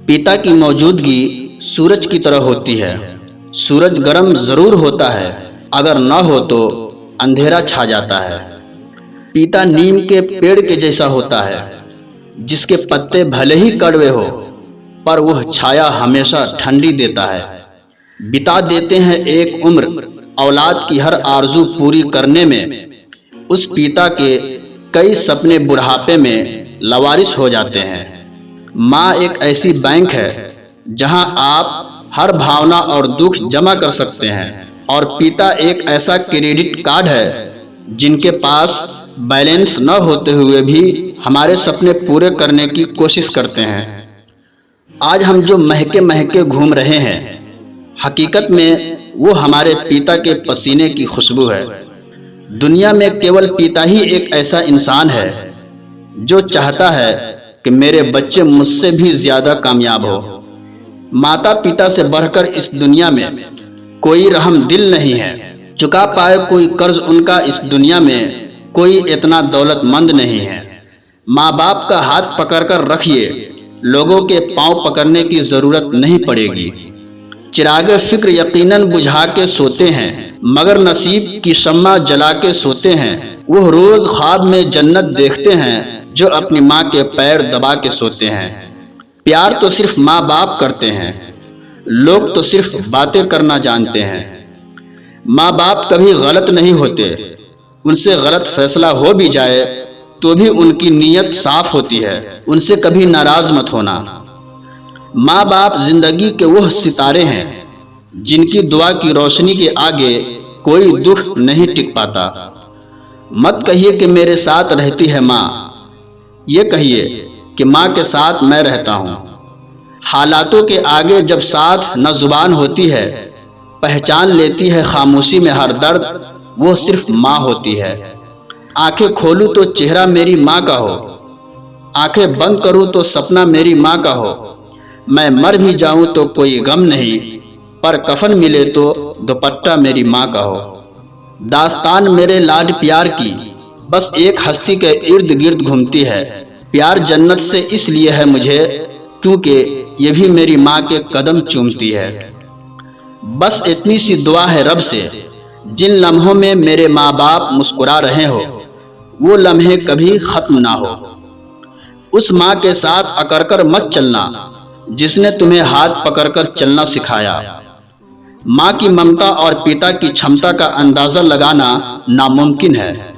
पिता की मौजूदगी सूरज की तरह होती है। सूरज गर्म जरूर होता है, अगर न हो तो अंधेरा छा जाता है। पिता नीम के पेड़ के जैसा होता है, जिसके पत्ते भले ही कड़वे हो, पर वह छाया हमेशा ठंडी देता है। बिता देते हैं एक उम्र औलाद की हर आरजू पूरी करने में। उस पिता के कई सपने बुढ़ापे में लवारिस हो जाते हैं। माँ एक ऐसी बैंक है जहां आप हर भावना और दुख जमा कर सकते हैं, और पिता एक ऐसा क्रेडिट कार्ड है जिनके पास बैलेंस न होते हुए भी हमारे सपने पूरे करने की कोशिश करते हैं। आज हम जो महके महके घूम रहे हैं, हकीकत में वो हमारे पिता के पसीने की खुशबू है। दुनिया में केवल पिता ही एक ऐसा इंसान है जो चाहता है कि मेरे बच्चे मुझसे भी ज्यादा कामयाब हो। माता पिता से बढ़कर इस दुनिया में कोई रहम दिल नहीं है। चुका पाए कोई कर्ज उनका इस दुनिया में कोई इतना दौलतमंद नहीं है। माँ बाप का हाथ पकड़कर रखिए, लोगों के पांव पकड़ने की जरूरत नहीं पड़ेगी। चिरागे फिक्र यकीनन बुझा के सोते हैं, मगर नसीब की शम्मा जला के सोते हैं। वह रोज ख्वाब में जन्नत देखते हैं जो अपनी माँ के पैर दबा के सोते हैं। प्यार तो सिर्फ माँ बाप करते हैं, लोग तो सिर्फ बातें करना जानते हैं। माँ बाप कभी गलत नहीं होते, उनसे गलत फैसला हो भी जाए तो भी उनकी नीयत साफ होती है। उनसे कभी नाराज मत होना। माँ बाप जिंदगी के वह सितारे हैं जिनकी दुआ की रोशनी के आगे कोई दुख नहीं टिक पाता। मत कहिए कि मेरे साथ रहती है माँ, ये कहिए कि माँ के साथ मैं रहता हूँ। हालातों के आगे जब साथ न जुबान होती है, पहचान लेती है खामोशी में हर दर्द, वो सिर्फ माँ होती है। आंखें खोलूं तो चेहरा मेरी माँ का हो, आंखें बंद करूं तो सपना मेरी माँ का हो। मैं मर भी जाऊं तो कोई गम नहीं, पर कफन मिले तो दुपट्टा मेरी माँ का हो। दास्तान मेरे लाड प्यार की बस एक हस्ती के इर्द गिर्द घूमती है। प्यार जन्नत से इसलिए है मुझे क्योंकि ये भी मेरी माँ के कदम चूमती है। बस इतनी सी दुआ है रब से, जिन लम्हों में मेरे माँ बाप मुस्कुरा रहे हो वो लम्हे कभी खत्म ना हो। उस माँ के साथ अकड़कर मत चलना जिसने तुम्हें हाथ पकड़कर चलना सिखाया। माँ की ममता और पिता की क्षमता का अंदाजा लगाना नामुमकिन है।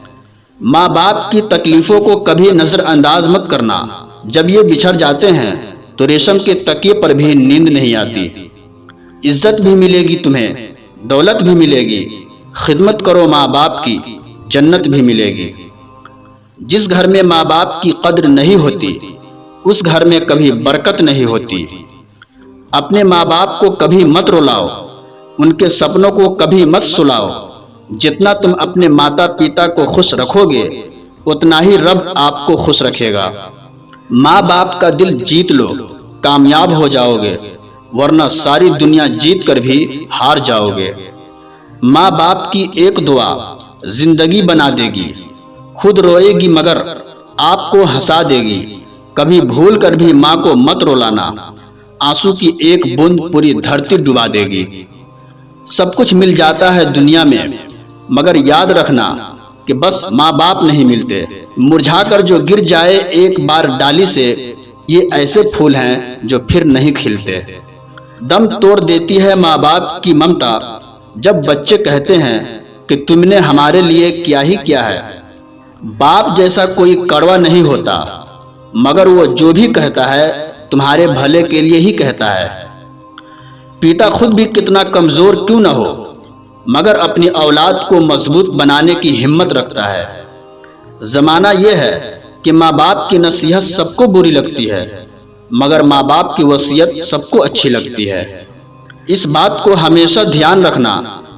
माँ बाप की तकलीफों को कभी नजरअंदाज मत करना। जब ये बिछड़ जाते हैं तो रेशम के तकिए पर भी नींद नहीं आती। इज्जत भी मिलेगी तुम्हें, दौलत भी मिलेगी। खिदमत करो माँ बाप की, जन्नत भी मिलेगी। जिस घर में माँ बाप की कद्र नहीं होती, उस घर में कभी बरकत नहीं होती। अपने माँ बाप को कभी मत रुलाओ, उनके सपनों को कभी मत सुलाओ। जितना तुम अपने माता पिता को खुश रखोगे, उतना ही रब आपको खुश रखेगा। माँ बाप का दिल जीत लो, कामयाब हो जाओगे, वरना सारी दुनिया जीत कर भी हार जाओगे। माँ बाप की एक दुआ जिंदगी बना देगी। खुद रोएगी मगर आपको हंसा देगी। कभी भूल कर भी माँ को मत रुलाना, आंसू की एक बूंद पूरी धरती डुबा देगी। सब कुछ मिल जाता है दुनिया में, मगर याद रखना कि बस माँ बाप नहीं मिलते। मुरझाकर जो गिर जाए एक बार डाली से, ये ऐसे फूल हैं जो फिर नहीं खिलते। दम तोड़ देती है माँ बाप की ममता जब बच्चे कहते हैं कि तुमने हमारे लिए क्या ही किया है। बाप जैसा कोई कड़वा नहीं होता, मगर वो जो भी कहता है तुम्हारे भले के लिए ही कहता है। पिता खुद भी कितना कमजोर क्यों न हो, मगर अपनी औलाद को मजबूत बनाने की हिम्मत रखता है। जमाना यह है कि माँ बाप की नसीहत सबको बुरी लगती है, मगर माँ बाप की वसीयत सबको अच्छी लगती है। इस बात को हमेशा ध्यान रखना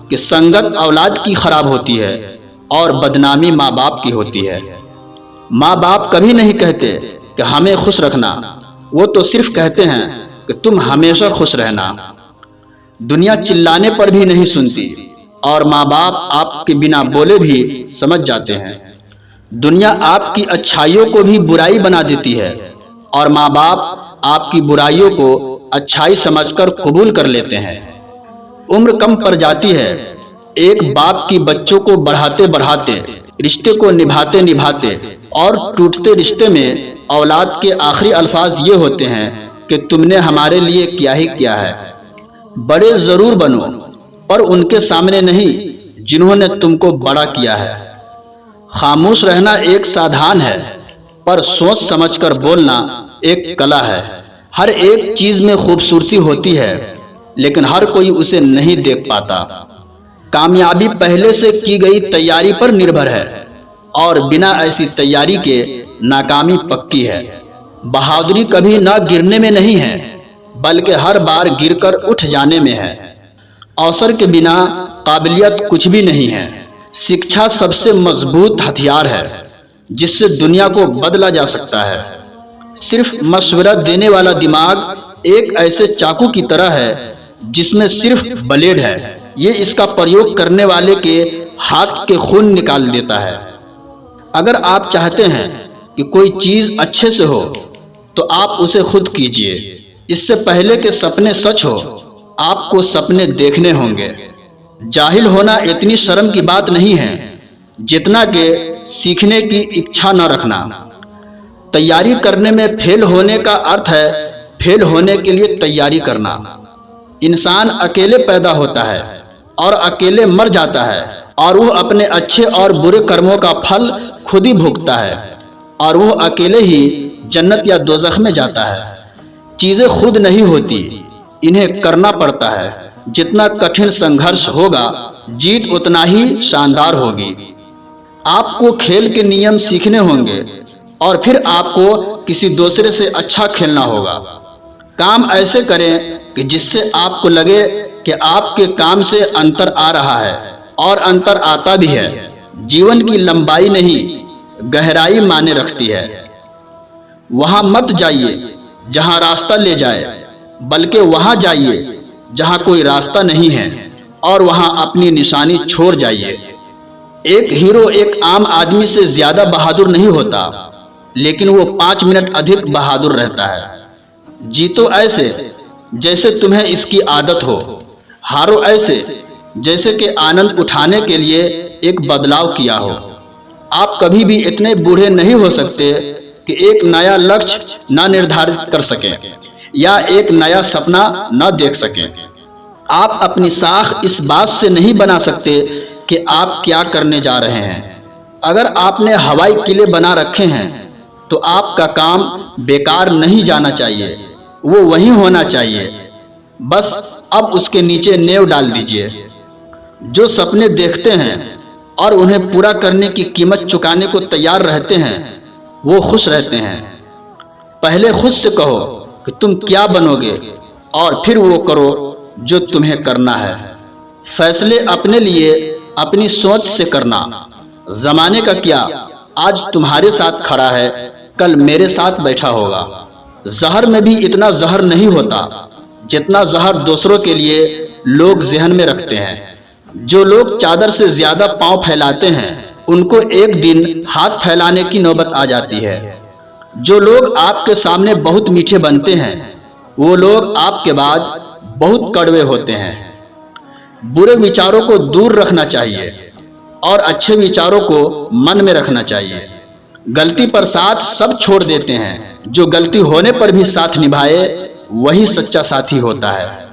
कि संगत औलाद की खराब होती है और बदनामी माँ बाप की होती है। माँ बाप कभी नहीं कहते कि हमें खुश रखना, वो तो सिर्फ कहते हैं कि तुम हमेशा खुश रहना। दुनिया चिल्लाने पर भी नहीं सुनती और माँ बाप आपके बिना बोले भी समझ जाते हैं। दुनिया आपकी अच्छाइयों को भी बुराई बना देती है और माँ बाप आपकी बुराइयों को अच्छाई समझकर कबूल कर लेते हैं। उम्र कम पड़ जाती है। एक बाप की बच्चों को बढ़ाते बढ़ाते, रिश्ते को निभाते निभाते और टूटते रिश्ते में औलाद के आखिरी अल्फाज ये होते हैं कि तुमने हमारे लिए क्या ही किया है। बड़े जरूर बनो, पर उनके सामने नहीं जिन्होंने तुमको बड़ा किया है। खामोश रहना एक साधन है, पर सोच समझकर बोलना एक कला है। हर एक चीज में खूबसूरती होती है, लेकिन हर कोई उसे नहीं देख पाता। कामयाबी पहले से की गई तैयारी पर निर्भर है, और बिना ऐसी तैयारी के नाकामी पक्की है। बहादुरी कभी ना गिरने में नहीं है, बल्कि हर बार गिरकर उठ जाने में है। अवसर के बिना काबिलियत कुछ भी नहीं है। शिक्षा सबसे मजबूत हथियार है जिससे दुनिया को बदला जा सकता है। सिर्फ मशवरा देने वाला दिमाग एक ऐसे चाकू की तरह है जिसमें सिर्फ ब्लेड है। ये इसका प्रयोग करने वाले के हाथ के खून निकाल देता है। अगर आप चाहते हैं कि कोई चीज अच्छे से हो, तो आप उसे खुद कीजिए। इससे पहले कि सपने सच हो, आपको सपने देखने होंगे। जाहिल होना इतनी शर्म की बात नहीं है जितना कि सीखने की इच्छा न रखना। तैयारी करने में फेल होने का अर्थ है फेल होने के लिए तैयारी करना। इंसान अकेले पैदा होता है और अकेले मर जाता है, और वो अपने अच्छे और बुरे कर्मों का फल खुद ही भुगतता है, और वो अकेले ही जन्नत या दोज़ख में जाता है। चीजें खुद नहीं होती, इन्हें करना पड़ता है। जितना कठिन संघर्ष होगा, जीत उतना ही शानदार होगी। आपको खेल के नियम सीखने होंगे, और फिर आपको किसी दूसरे से अच्छा खेलना होगा। काम ऐसे करें कि जिससे आपको लगे कि आपके काम से अंतर आ रहा है, और अंतर आता भी है। जीवन की लंबाई नहीं, गहराई मायने रखती है। वहां मत जाइए जहां रास्ता ले जाए, बल्कि वहां जाइए जहां कोई रास्ता नहीं है, और वहां अपनी निशानी छोड़ जाइए। एक हीरो एक आम आदमी से ज्यादा बहादुर नहीं होता, लेकिन वो 5 मिनट अधिक बहादुर रहता है। जीतो ऐसे जैसे तुम्हें इसकी आदत हो, हारो ऐसे जैसे कि आनंद उठाने के लिए एक बदलाव किया हो। आप कभी भी इतने बूढ़े नहीं हो सकते कि एक नया लक्ष्य न निर्धारित कर सकें या एक नया सपना न देख सकें। आप अपनी साख इस बात से नहीं बना सकते कि आप क्या करने जा रहे हैं। अगर आपने हवाई किले बना रखे हैं, तो आपका काम बेकार नहीं जाना चाहिए, वो वहीं होना चाहिए। बस अब उसके नीचे नेव डाल दीजिए। जो सपने देखते हैं और उन्हें पूरा करने की कीमत चुकाने को तैयार रहते हैं, वो खुश रहते हैं। पहले खुद से कहो कि तुम क्या बनोगे, और फिर वो करो जो तुम्हें करना है। फैसले अपने लिए अपनी सोच से करना। जमाने का क्या, आज तुम्हारे साथ खड़ा है, कल मेरे साथ बैठा होगा। जहर में भी इतना जहर नहीं होता जितना जहर दूसरों के लिए लोग जहन में रखते हैं। जो लोग चादर से ज्यादा पांव फैलाते हैं, उनको एक दिन हाथ फैलाने की नौबत आ जाती है। जो लोग आपके सामने बहुत मीठे बनते हैं, वो लोग आपके बाद बहुत कड़वे होते हैं। बुरे विचारों को दूर रखना चाहिए और अच्छे विचारों को मन में रखना चाहिए। गलती पर साथ सब छोड़ देते हैं, जो गलती होने पर भी साथ निभाए वही सच्चा साथी होता है।